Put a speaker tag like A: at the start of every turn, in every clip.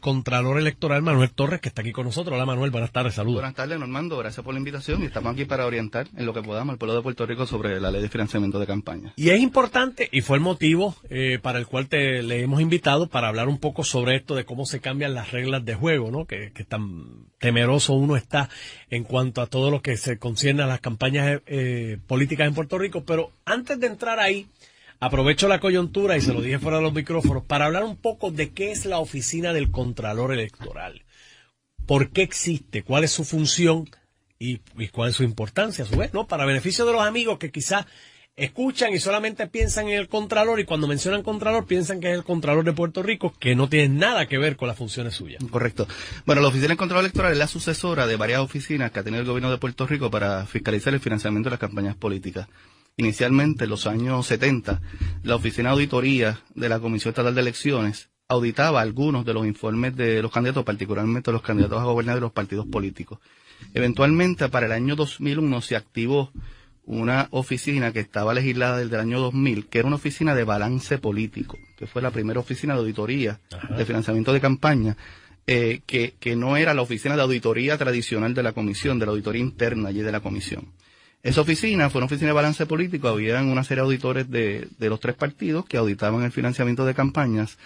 A: Contralor Electoral, Manuel Torres, que está aquí con nosotros. Hola, Manuel, buenas tardes, saludos.
B: Buenas tardes, Normando, gracias por la invitación y estamos aquí para orientar en lo que podamos al pueblo de Puerto Rico sobre la ley de financiamiento de campaña.
A: Y es importante, y fue el motivo para el cual le hemos invitado para hablar un poco sobre esto de cómo se cambian las reglas de juego, ¿no? Que tan temeroso uno está en cuanto a todo lo que se concierne a las campañas políticas en Puerto Rico. Pero antes de entrar ahí, aprovecho la coyuntura, y se lo dije fuera de los micrófonos, para hablar un poco de qué es la oficina del Contralor Electoral. ¿Por qué existe? ¿Cuál es su función? Y cuál es su importancia, a su vez, ¿no? Para beneficio de los amigos que quizás escuchan y solamente piensan en el Contralor, y cuando mencionan Contralor piensan que es el Contralor de Puerto Rico, que no tiene nada que ver con las funciones suyas.
B: Correcto. Bueno, la Oficina del Contralor Electoral es la sucesora de varias oficinas que ha tenido el gobierno de Puerto Rico para fiscalizar el financiamiento de las campañas políticas. Inicialmente, en los años 70, la Oficina de Auditoría de la Comisión Estatal de Elecciones auditaba algunos de los informes de los candidatos, particularmente los candidatos a gobernador de los partidos políticos. Eventualmente, para el año 2001 se activó una oficina que estaba legislada desde el año 2000, que era una oficina de balance político, que fue la primera oficina de auditoría de financiamiento de campaña, que no era la oficina de auditoría tradicional de la comisión, de la auditoría interna allí de la comisión. Esa oficina fue una oficina de balance político, habían una serie de auditores de los tres partidos que auditaban el financiamiento de campañas.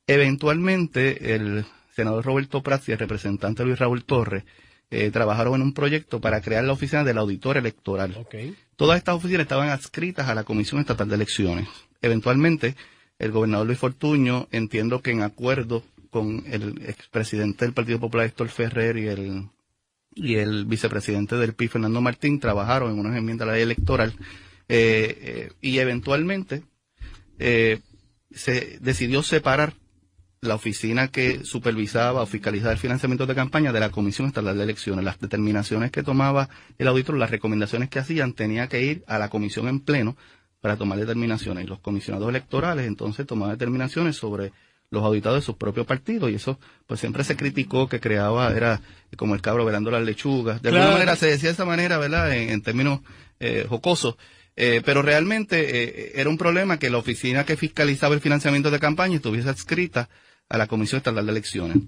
B: Eventualmente, el senador Roberto Prats y el representante Luis Raúl Torres trabajaron en un proyecto para crear la oficina del auditor electoral.
A: Okay.
B: Todas estas oficinas estaban adscritas a la Comisión Estatal de Elecciones. Eventualmente, el gobernador Luis Fortuño, entiendo que en acuerdo con el expresidente del Partido Popular, Héctor Ferrer, y el vicepresidente del PIB, Fernando Martín, trabajaron en unas enmiendas a la ley electoral, y eventualmente se decidió separar la oficina que supervisaba o fiscalizaba el financiamiento de campaña de la Comisión Estatal de Elecciones. Las determinaciones que tomaba el auditor, las recomendaciones que hacían, tenía que ir a la comisión en pleno para tomar determinaciones. Y los comisionados electorales entonces tomaban determinaciones sobre los auditados de sus propios partidos, y eso pues siempre se criticó, que era como el cabro velando las lechugas. De alguna manera se decía de esa manera, ¿verdad?, en términos jocosos. Pero realmente era un problema que la oficina que fiscalizaba el financiamiento de campaña estuviese adscrita a la Comisión Estatal de Elecciones.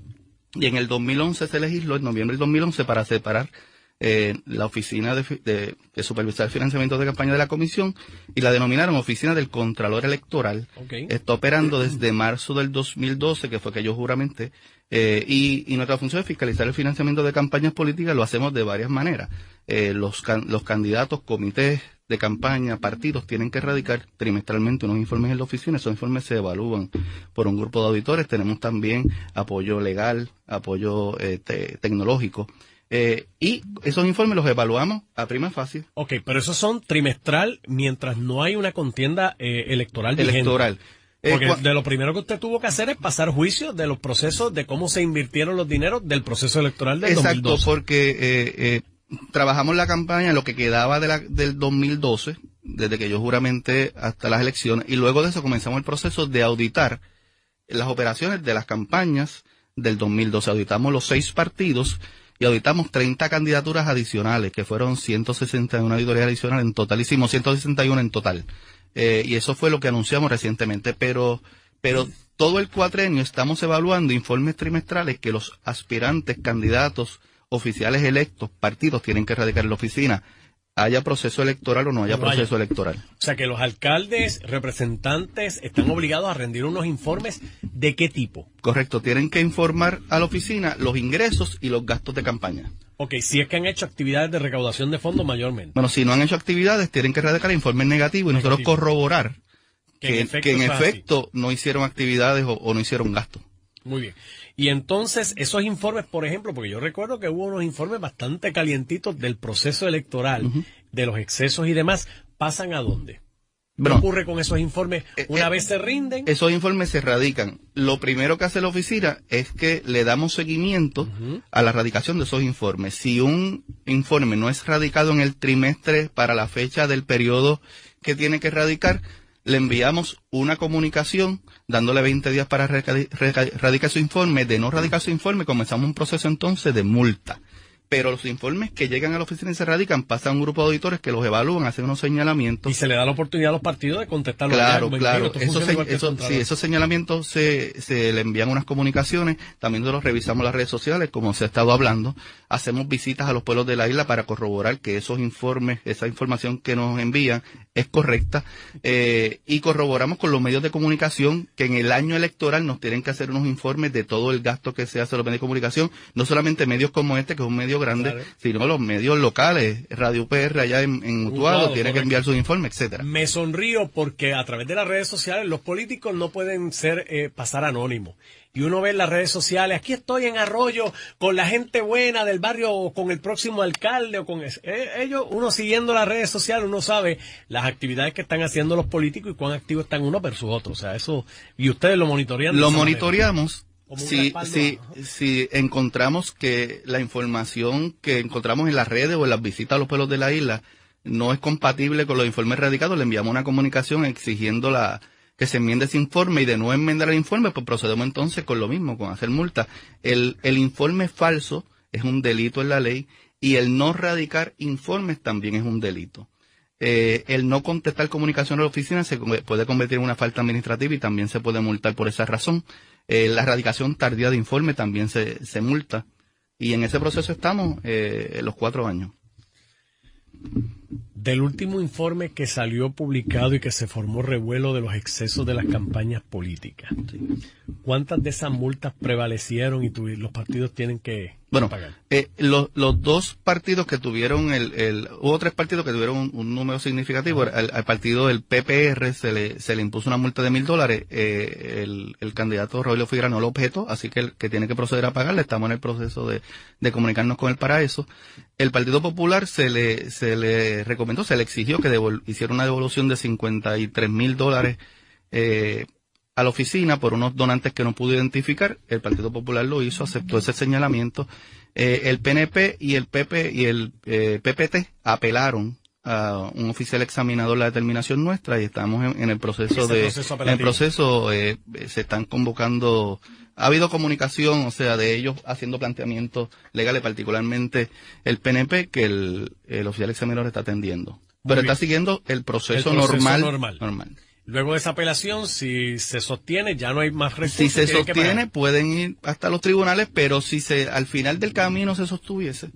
B: Y en el 2011 se legisló, en noviembre del 2011, para separar la oficina de supervisar el financiamiento de campaña de la comisión, y la denominaron Oficina del Contralor Electoral.
A: Okay.
B: Está operando desde marzo del 2012, que fue que yo juramenté, y nuestra función es fiscalizar el financiamiento de campañas políticas. Lo hacemos de varias maneras. Los candidatos, comités de campaña, partidos, tienen que radicar trimestralmente unos informes en la oficina. Esos informes se evalúan por un grupo de auditores. Tenemos también apoyo legal, apoyo tecnológico. Y esos informes los evaluamos a prima facie.
A: Ok, pero esos son trimestral mientras no hay una contienda electoral vigente. Porque de lo primero que usted tuvo que hacer es pasar juicio de los procesos, de cómo se invirtieron los dineros del proceso electoral del 2012.
B: Exacto, porque trabajamos la campaña, lo que quedaba del 2012, desde que yo juramenté hasta las elecciones, y luego de eso comenzamos el proceso de auditar las operaciones de las campañas del 2012. Auditamos los 6 partidos y auditamos 30 candidaturas adicionales, que fueron 161 auditorías adicionales en total. Hicimos 161 en total. Y eso fue lo que anunciamos recientemente. Pero todo el cuatrenio estamos evaluando informes trimestrales que los aspirantes, candidatos, oficiales electos, partidos, tienen que radicar en la oficina, haya proceso electoral o no haya proceso electoral.
A: O sea que los alcaldes, representantes, están obligados a rendir unos informes ¿de qué tipo?
B: Correcto, tienen que informar a la oficina los ingresos y los gastos de campaña.
A: Ok, si es que han hecho actividades de recaudación de fondos mayormente.
B: Bueno, si no han hecho actividades, tienen que radicar informes negativos y nosotros corroborar que en efecto no hicieron actividades o no hicieron gastos.
A: Muy bien. Y entonces, esos informes, por ejemplo, porque yo recuerdo que hubo unos informes bastante calientitos del proceso electoral, de los excesos y demás, ¿pasan a dónde? ¿Qué ocurre con esos informes? Una vez se rinden.
B: Esos informes se radican. Lo primero que hace la oficina es que le damos seguimiento a la radicación de esos informes. Si un informe no es radicado en el trimestre para la fecha del periodo que tiene que radicar, le enviamos una comunicación dándole 20 días para radicar su informe. De no radicar su informe, comenzamos un proceso entonces de multa. pero los informes que llegan a la oficina y se radican pasan a un grupo de auditores que los evalúan, hacen unos señalamientos.
A: Y se le da la oportunidad a los partidos de contestarlo.
B: Claro. Esos señalamientos se le envían unas comunicaciones, también nosotros revisamos las redes sociales, como se ha estado hablando, hacemos visitas a los pueblos de la isla para corroborar que esos informes, esa información que nos envían es correcta, y corroboramos con los medios de comunicación que en el año electoral nos tienen que hacer unos informes de todo el gasto que se hace a los medios de comunicación, no solamente medios como este, que es un medio grande, claro, sino los medios locales, Radio UPR allá en Utuado, tiene que enviar sus informes, etcétera.
A: Me sonrío porque a través de las redes sociales los políticos no pueden pasar anónimos. Y uno ve en las redes sociales, aquí estoy en Arroyo con la gente buena del barrio, o con el próximo alcalde, o con ellos, uno siguiendo las redes sociales, uno sabe las actividades que están haciendo los políticos y cuán activos están uno versus otro. O sea, eso, y ustedes lo monitorean.
B: Lo monitoreamos. Si encontramos que la información que encontramos en las redes o en las visitas a los pueblos de la isla no es compatible con los informes radicados, le enviamos una comunicación exigiendo que se enmiende ese informe, y de no enmendar el informe, pues procedemos entonces con lo mismo, con hacer multa. El informe falso es un delito en la ley, y el no radicar informes también es un delito. El no contestar comunicación a la oficina se puede convertir en una falta administrativa y también se puede multar por esa razón. La radicación tardía de informe también se multa, y en ese proceso estamos los 4 años.
A: Del último informe que salió publicado y que se formó revuelo de los excesos de las campañas políticas, sí, ¿cuántas de esas multas prevalecieron y los partidos tienen que pagar?
B: Los dos partidos que tuvieron hubo 3 partidos que tuvieron un número significativo. Al partido del PPR se le impuso una multa de $1,000. El candidato Rogelio Figueroa no lo objetó, así que tiene que proceder a pagarle. Estamos en el proceso de comunicarnos con él para eso. El Partido Popular se le recomendó, se le exigió que hiciera una devolución de $53,000 a la oficina por unos donantes que no pudo identificar. El Partido Popular lo hizo, aceptó ese señalamiento. El PNP y el PPT apelaron a un oficial examinador la determinación nuestra, y estamos en el proceso se están convocando. Ha habido comunicación, o sea, de ellos haciendo planteamientos legales, particularmente el PNP, que el oficial examinador está atendiendo. Pero está siguiendo el proceso normal.
A: Luego de esa apelación, si se sostiene, ya no hay más recursos.
B: Si se sostiene, pueden ir hasta los tribunales, pero si al final del camino se sostuviese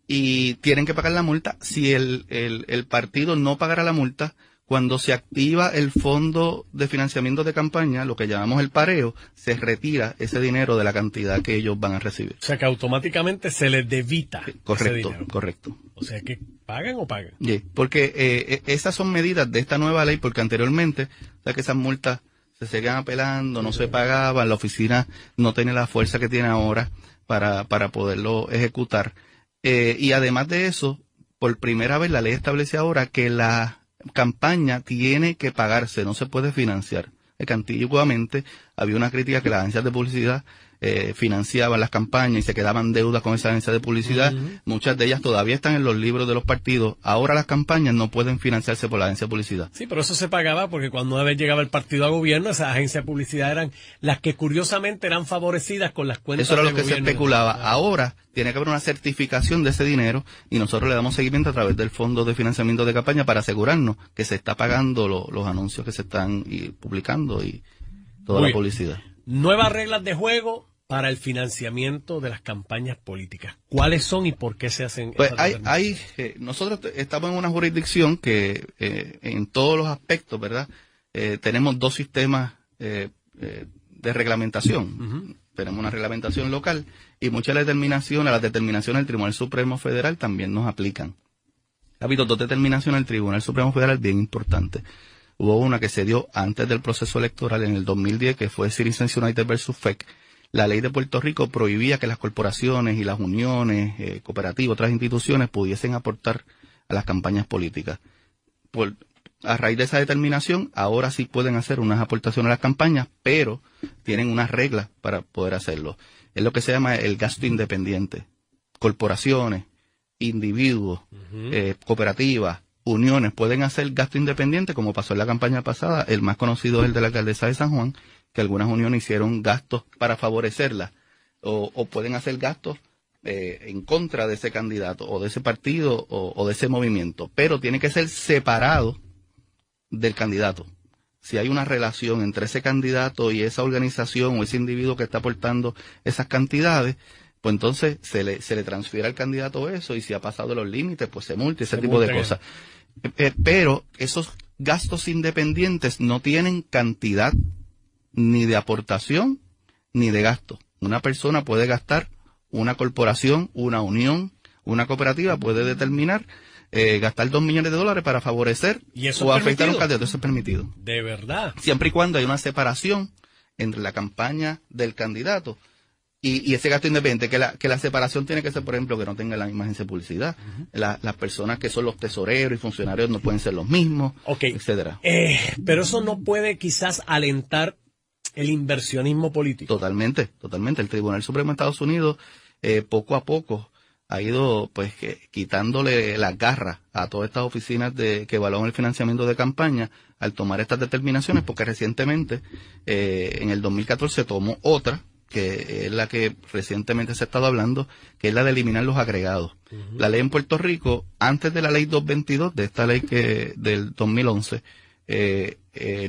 B: y tienen que pagar la multa, si el partido no pagara la multa, cuando se activa el fondo de financiamiento de campaña, lo que llamamos el pareo, se retira ese dinero de la cantidad que ellos van a recibir. O
A: sea que automáticamente se les debita ese dinero.
B: Correcto.
A: O sea que pagan o pagan.
B: Sí, porque esas son medidas de esta nueva ley, porque anteriormente, o sea que esas multas se seguían apelando, no se pagaban, la oficina no tiene la fuerza que tiene ahora para poderlo ejecutar. Y además de eso, por primera vez la ley establece ahora que la campaña tiene que pagarse, no se puede financiar. Que antiguamente había una crítica que las agencias de publicidad financiaban las campañas y se quedaban deudas con esas agencias de publicidad. Muchas de ellas todavía están en los libros de los partidos. Ahora las campañas no pueden financiarse por la agencia de publicidad.
A: Sí, pero eso se pagaba porque cuando una vez llegaba el partido a gobierno, esas agencias de publicidad eran las que curiosamente eran favorecidas con las cuentas.
B: Eso era lo que se especulaba. Ahora tiene que haber una certificación de ese dinero, y nosotros le damos seguimiento a través del Fondo de Financiamiento de Campaña para asegurarnos que se está pagando los anuncios que se están publicando y toda la publicidad.
A: Nuevas reglas de juego para el financiamiento de las campañas políticas. ¿Cuáles son y por qué se hacen?
B: Pues nosotros estamos en una jurisdicción que en todos los aspectos, ¿verdad? Tenemos 2 sistemas de reglamentación. Tenemos una reglamentación local, y muchas de las determinaciones del Tribunal Supremo Federal también nos aplican. Ha habido 2 determinaciones del Tribunal Supremo Federal bien importantes. Hubo una que se dio antes del proceso electoral en el 2010, que fue Citizens United versus FEC. La ley de Puerto Rico prohibía que las corporaciones y las uniones, cooperativas, otras instituciones pudiesen aportar a las campañas políticas. A raíz de esa determinación, ahora sí pueden hacer unas aportaciones a las campañas, pero tienen unas reglas para poder hacerlo. Es lo que se llama el gasto independiente. Corporaciones, individuos, cooperativas, uniones pueden hacer gasto independiente, como pasó en la campaña pasada. El más conocido es el de la alcaldesa de San Juan, que algunas uniones hicieron gastos para favorecerla, o pueden hacer gastos en contra de ese candidato o de ese partido o de ese movimiento, pero tiene que ser separado del candidato. Si hay una relación entre ese candidato y esa organización o ese individuo que está aportando esas cantidades, pues entonces se le transfiere al candidato eso, y si ha pasado los límites, pues se multa, ese tipo de cosas. Pero esos gastos independientes no tienen cantidad ni de aportación ni de gasto. Una persona puede gastar, una corporación, una unión, una cooperativa puede determinar gastar $2 millones para favorecer o afectar a un candidato. Eso es permitido.
A: De verdad.
B: Siempre y cuando hay una separación entre la campaña del candidato y ese gasto independiente, que la separación tiene que ser, por ejemplo, que no tenga la misma agencia de publicidad. Las personas que son los tesoreros y funcionarios no pueden ser los mismos, etcétera.
A: Pero eso no puede quizás alentar el inversionismo político.
B: Totalmente. El Tribunal Supremo de Estados Unidos poco a poco ha ido pues quitándole las garras a todas estas oficinas que evalúan el financiamiento de campaña al tomar estas determinaciones, porque recientemente, en el 2014, tomó otra, que es la que recientemente se ha estado hablando, que es la de eliminar los agregados. La ley en Puerto Rico, antes de la ley 222, de esta ley del 2011,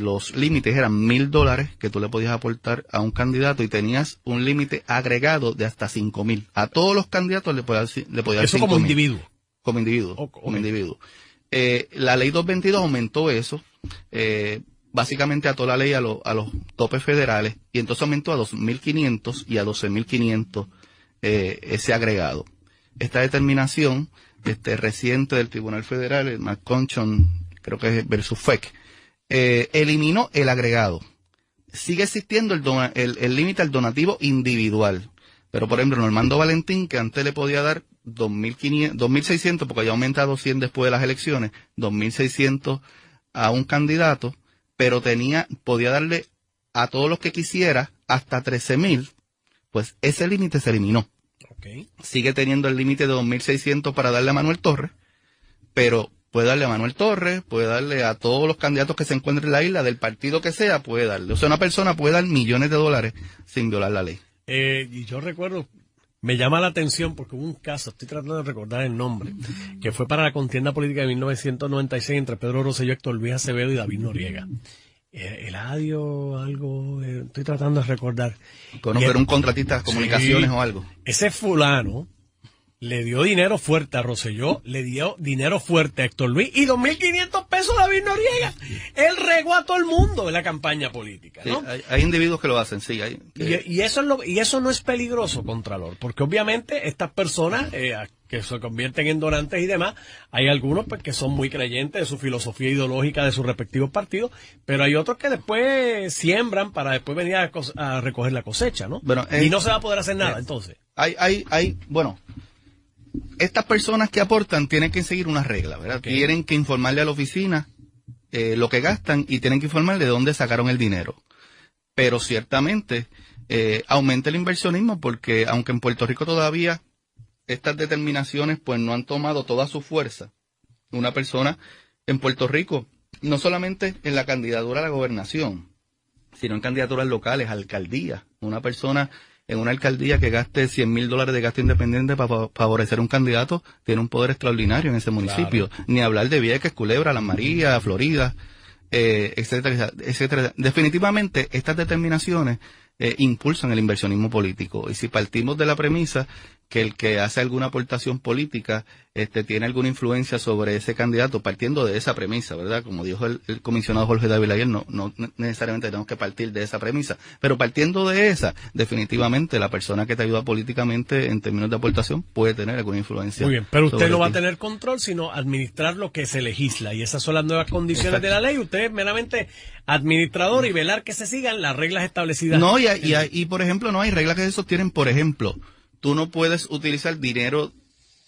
B: los límites eran $1,000 que tú le podías aportar a un candidato, y tenías un límite agregado de hasta 5,000. A todos los candidatos le podías dar
A: eso
B: 5,000.
A: como individuo.
B: Como individuo. La ley 222 aumentó eso, básicamente ató la ley a los topes federales, y entonces aumentó a 2,500 y a 12,500 ese agregado. Esta determinación reciente del Tribunal Federal, el McConchon, creo que es versus FEC, eliminó el agregado. Sigue existiendo el límite al donativo individual, pero por ejemplo Normando Valentín, que antes le podía dar 2,600, porque ya aumenta a 200 después de las elecciones, 2,600 a un candidato, pero podía darle a todos los que quisiera hasta 13,000, pues ese límite se eliminó. Sigue teniendo el límite de 2,600 para darle a Manuel Torres, pero puede darle a Manuel Torres, puede darle a todos los candidatos que se encuentren en la isla, del partido que sea, puede darle. O sea, una persona puede dar millones de dólares sin violar la ley.
A: Y yo recuerdo, me llama la atención porque hubo un caso, estoy tratando de recordar el nombre, que fue para la contienda política de 1996 entre Pedro Rosselló, Héctor Luis Acevedo y David Noriega. Eladio, algo, estoy tratando de recordar.
B: Conocer un contratista de comunicaciones o algo.
A: Ese fulano le dio dinero fuerte a Rosselló, le dio dinero fuerte a Héctor Luis y 2,500 pesos a David Noriega. Él regó a todo el mundo en la campaña política, ¿no?
B: Sí, hay individuos que lo hacen, sí.
A: Y eso no es peligroso, Contralor, porque obviamente estas personas que se convierten en donantes y demás, hay algunos pues que son muy creyentes de su filosofía ideológica de sus respectivos partidos, pero hay otros que después siembran para después venir a recoger la cosecha, ¿no?
B: Bueno,
A: y no se va a poder hacer nada, entonces.
B: Bueno, estas personas que aportan tienen que seguir una regla, ¿verdad? Tienen que informarle a la oficina lo que gastan, y tienen que informarle de dónde sacaron el dinero. Pero ciertamente aumenta el inversionismo, porque aunque en Puerto Rico todavía estas determinaciones pues no han tomado toda su fuerza, una persona en Puerto Rico, no solamente en la candidatura a la gobernación, sino en candidaturas locales, alcaldías, una persona en una alcaldía que gaste $100,000 de gasto independiente para favorecer un candidato, tiene un poder extraordinario en ese municipio. Claro. Ni hablar de Vieques, Culebra, Las Marías, Florida, etcétera, etcétera. Definitivamente, estas determinaciones impulsan el inversionismo político. Y si partimos de la premisa que el que hace alguna aportación política tiene alguna influencia sobre ese candidato, partiendo de esa premisa, ¿verdad? Como dijo el comisionado Jorge Dávila ayer, no necesariamente tenemos que partir de esa premisa, pero partiendo de esa, definitivamente la persona que te ayuda políticamente en términos de aportación puede tener alguna influencia.
A: Muy bien, pero usted no va a tener control, sino administrar lo que se legisla, y esas son las nuevas condiciones de la ley. Usted es meramente administrador y velar que se sigan las reglas establecidas.
B: No, y por ejemplo, no hay reglas que se sostienen. Por ejemplo, tú no puedes utilizar dinero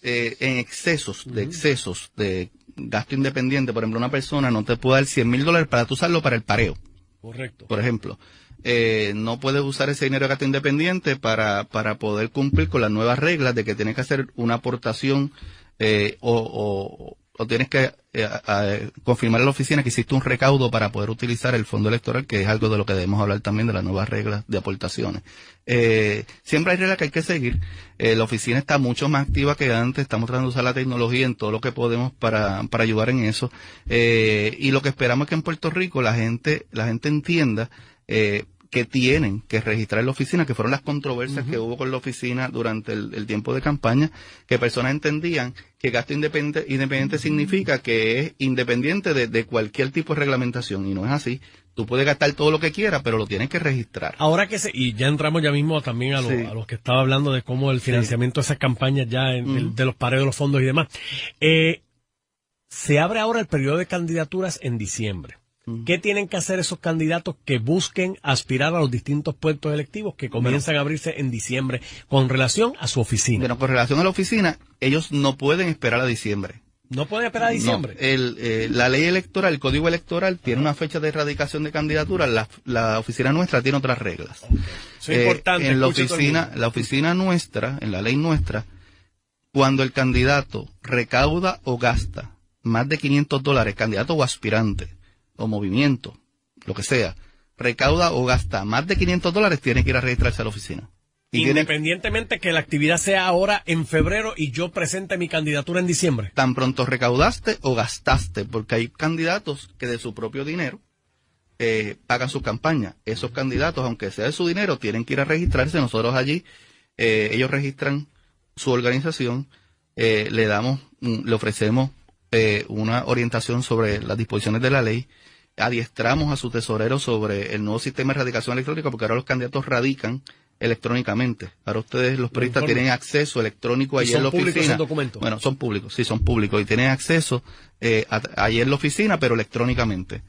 B: en excesos de gasto independiente. Por ejemplo, una persona no te puede dar $100,000 para tú usarlo para el pareo.
A: Correcto.
B: Por ejemplo, no puedes usar ese dinero de gasto independiente para poder cumplir con las nuevas reglas de que tienes que hacer una aportación o tienes que confirmar a la oficina que existe un recaudo para poder utilizar el fondo electoral, que es algo de lo que debemos hablar también, de las nuevas reglas de aportaciones. Siempre hay reglas que hay que seguir. La oficina está mucho más activa que antes, estamos tratando de usar la tecnología en todo lo que podemos para ayudar en eso. Y lo que esperamos es que en Puerto Rico la gente entienda que tienen que registrar en la oficina, que fueron las controversias que hubo con la oficina durante el tiempo de campaña, que personas entendían que gasto independiente significa que es independiente de cualquier tipo de reglamentación, y no es así. Tú puedes gastar todo lo que quieras, pero lo tienes que registrar.
A: Ahora y ya entramos ya mismo también a los que estaba hablando de cómo el financiamiento de esas campañas ya de los pareos de los fondos y demás. Se abre ahora el periodo de candidaturas en diciembre. ¿Qué tienen que hacer esos candidatos que busquen aspirar a los distintos puestos electivos que comienzan a abrirse en diciembre con relación a su oficina?
B: Bueno, con relación a la oficina, ellos no pueden esperar a diciembre.
A: ¿No pueden esperar a diciembre?
B: No, la ley electoral, el código electoral tiene una fecha de erradicación de candidaturas, la oficina nuestra tiene otras reglas.
A: Okay. Eso es importante.
B: En la oficina nuestra, en la ley nuestra, cuando el candidato recauda o gasta más de $500, candidato o aspirante, o movimiento, lo que sea, recauda o gasta más de $500, tiene que ir a registrarse a la oficina.
A: Independientemente que la actividad sea ahora en febrero y yo presente mi candidatura en diciembre.
B: Tan pronto recaudaste o gastaste, porque hay candidatos que de su propio dinero pagan su campaña. Esos candidatos, aunque sea de su dinero, tienen que ir a registrarse. Nosotros allí, ellos registran su organización, le ofrecemos una orientación sobre las disposiciones de la ley, adiestramos a su tesorero sobre el nuevo sistema de radicación electrónica, porque ahora los candidatos radican electrónicamente. Ahora ustedes, los periodistas, tienen acceso electrónico allí en la oficina. ¿Son públicos esos documentos? Bueno, son públicos, sí, son públicos, y tienen acceso allí en la oficina, pero electrónicamente.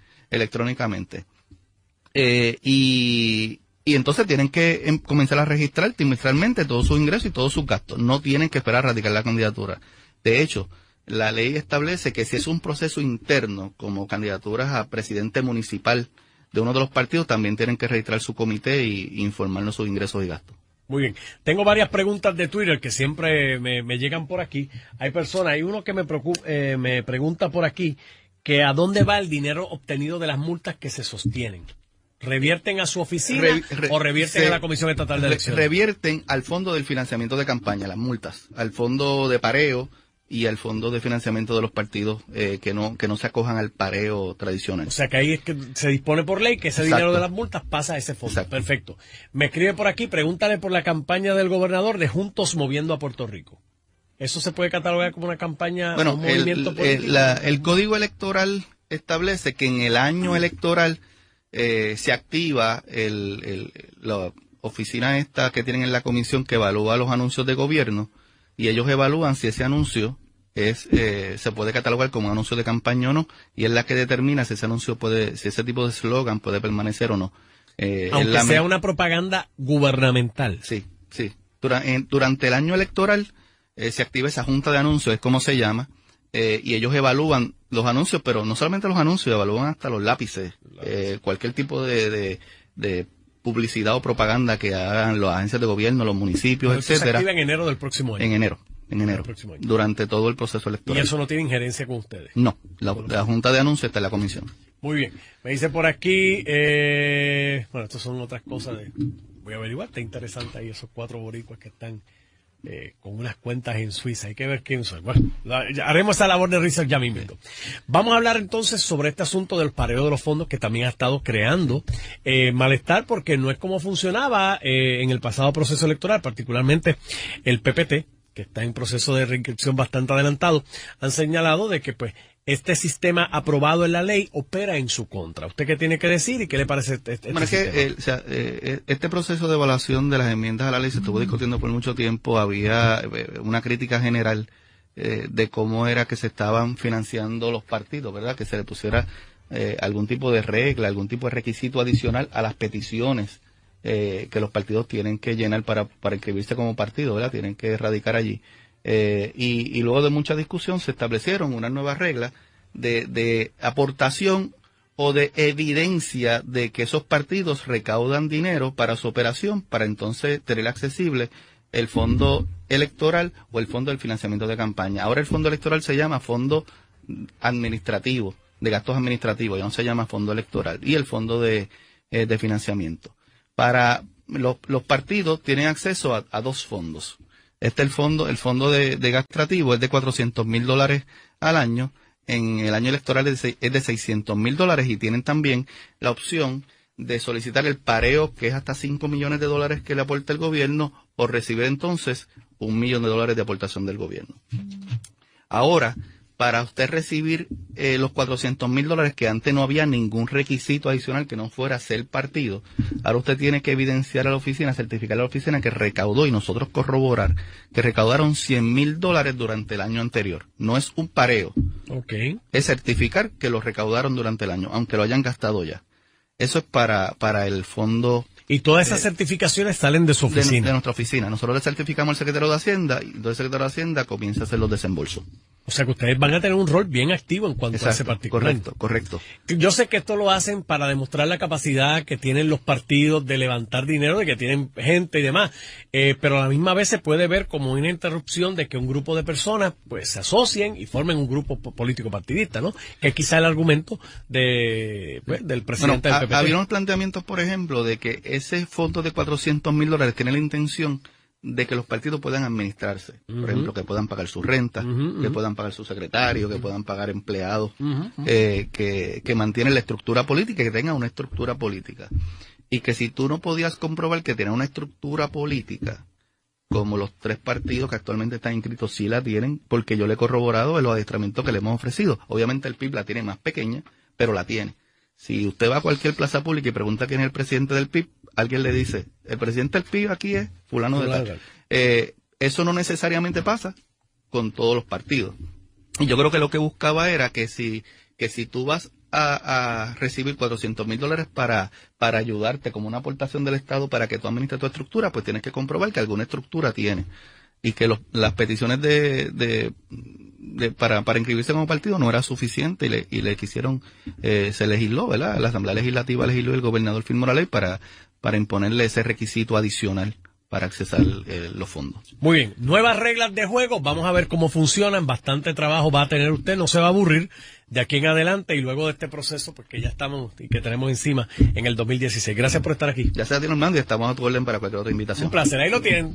B: Y entonces tienen que comenzar a registrar trimestralmente todos sus ingresos y todos sus gastos. No tienen que esperar a radicar la candidatura. De hecho, la ley establece que si es un proceso interno, como candidaturas a presidente municipal de uno de los partidos, también tienen que registrar su comité y informarnos sus ingresos y gastos.
A: Muy bien. Tengo varias preguntas de Twitter que siempre me llegan por aquí. Hay uno que me pregunta por aquí que a dónde va el dinero obtenido de las multas que se sostienen. ¿Revierten a su oficina o revierten a la Comisión Estatal de Elecciones?
B: Revierten al fondo del financiamiento de campaña, las multas, al fondo de pareo y al fondo de financiamiento de los partidos que no se acojan al pareo tradicional. O
A: sea que ahí es que se dispone por ley que ese dinero de las multas pasa a ese fondo. Exacto. Perfecto. Me escribe por aquí, pregúntale por la campaña del gobernador de Juntos Moviendo a Puerto Rico. ¿Eso se puede catalogar como una campaña o un movimiento político?
B: El código electoral establece que en el año electoral se activa la oficina esta que tienen en la comisión que evalúa los anuncios de gobierno, y ellos evalúan si ese anuncio se puede catalogar como anuncio de campaña o no, y es la que determina si si ese tipo de eslogan puede permanecer o no.
A: Aunque sea una propaganda gubernamental.
B: Sí. Durante el año electoral se activa esa junta de anuncios, es como se llama, y ellos evalúan los anuncios, pero no solamente los anuncios, evalúan hasta los lápices, cualquier tipo de publicidad o propaganda que hagan las agencias de gobierno, los municipios, etcétera.
A: Se activa en enero del próximo año.
B: En enero, durante todo el proceso electoral.
A: ¿Y eso no tiene injerencia con ustedes?
B: No, la junta de anuncios está en la comisión.
A: Muy bien. Me dice por aquí, bueno, estas son otras cosas voy a averiguar, está interesante ahí esos 4 boricuas que están con unas cuentas en Suiza. Hay que ver quién son. Bueno, haremos esa labor de research ya mismo. Vamos a hablar entonces sobre este asunto del pareo de los fondos, que también ha estado creando malestar, porque no es como funcionaba en el pasado proceso electoral, particularmente el PPT, que está en proceso de reinscripción bastante adelantado, han señalado de que pues este sistema aprobado en la ley opera en su contra. ¿Usted qué tiene que decir y qué le parece
B: este proceso de evaluación de las enmiendas a la ley se estuvo discutiendo por mucho tiempo? Había una crítica general de cómo era que se estaban financiando los partidos, ¿verdad? Que se le pusiera algún tipo de regla, algún tipo de requisito adicional a las peticiones que los partidos tienen que llenar para inscribirse como partido, ¿verdad? Tienen que radicar allí. Y luego de mucha discusión se establecieron unas nuevas reglas de aportación o de evidencia de que esos partidos recaudan dinero para su operación, para entonces tener accesible el fondo electoral o el fondo del financiamiento de campaña. Ahora el fondo electoral se llama Fondo administrativo, de gastos administrativos, ya no se llama fondo electoral, y el fondo de financiamiento. Para los partidos tienen acceso a dos fondos. El fondo de gasto administrativo es de $400,000 al año. En el año electoral es de $600,000 y tienen también la opción de solicitar el pareo, que es hasta $5 millones que le aporta el gobierno, o recibir entonces $1 millón de aportación del gobierno. Ahora, para usted recibir los $400,000, que antes no había ningún requisito adicional que no fuera ser partido, ahora usted tiene que evidenciar a la oficina, certificar a la oficina que recaudó, y nosotros corroborar que recaudaron $100,000 durante el año anterior. No es un pareo.
A: Okay.
B: Es certificar que lo recaudaron durante el año, aunque lo hayan gastado ya. Eso es para el fondo.
A: Y todas esas certificaciones salen de su oficina.
B: De nuestra oficina. Nosotros le certificamos al secretario de Hacienda, y entonces el secretario de Hacienda comienza a hacer los desembolsos.
A: O sea que ustedes van a tener un rol bien activo en cuanto a ese particular.
B: Correcto.
A: Yo sé que esto lo hacen para demostrar la capacidad que tienen los partidos de levantar dinero, de que tienen gente y demás, pero a la misma vez se puede ver como una interrupción de que un grupo de personas pues se asocien y formen un grupo político partidista, ¿no? Que es quizá el argumento del presidente del PPT.
B: Había unos planteamientos, por ejemplo, de que ese fondo de $400,000 tiene la intención de que los partidos puedan administrarse. Por ejemplo, que puedan pagar su renta, que puedan pagar su secretario, que puedan pagar empleados, que mantienen la estructura política y que tengan una estructura política. Y que si tú no podías comprobar que tienen una estructura política, como los 3 partidos que actualmente están inscritos sí la tienen, porque yo le he corroborado en los adiestramientos que le hemos ofrecido. Obviamente el PIB la tiene más pequeña, pero la tiene. Si usted va a cualquier plaza pública y pregunta quién es el presidente del PIB, alguien le dice, el presidente del PIB aquí es fulano de tal. Eso no necesariamente pasa con todos los partidos. Y yo creo que lo que buscaba era que si tú vas a recibir $400,000 para ayudarte como una aportación del Estado para que tú administres tu estructura, pues tienes que comprobar que alguna estructura tiene. Y que las peticiones para inscribirse como partido no era suficiente y le quisieron, se legisló, ¿verdad? La Asamblea Legislativa legisló y el gobernador firmó la ley para imponerle ese requisito adicional para accesar los fondos.
A: Muy bien, nuevas reglas de juego, vamos a ver cómo funcionan, bastante trabajo va a tener usted, no se va a aburrir de aquí en adelante y luego de este proceso, pues que ya estamos y que tenemos encima en el 2016. Gracias por estar aquí.
B: Ya sea, Armando, y estamos a tu orden para cualquier otra invitación.
A: Un placer, ahí lo tienen.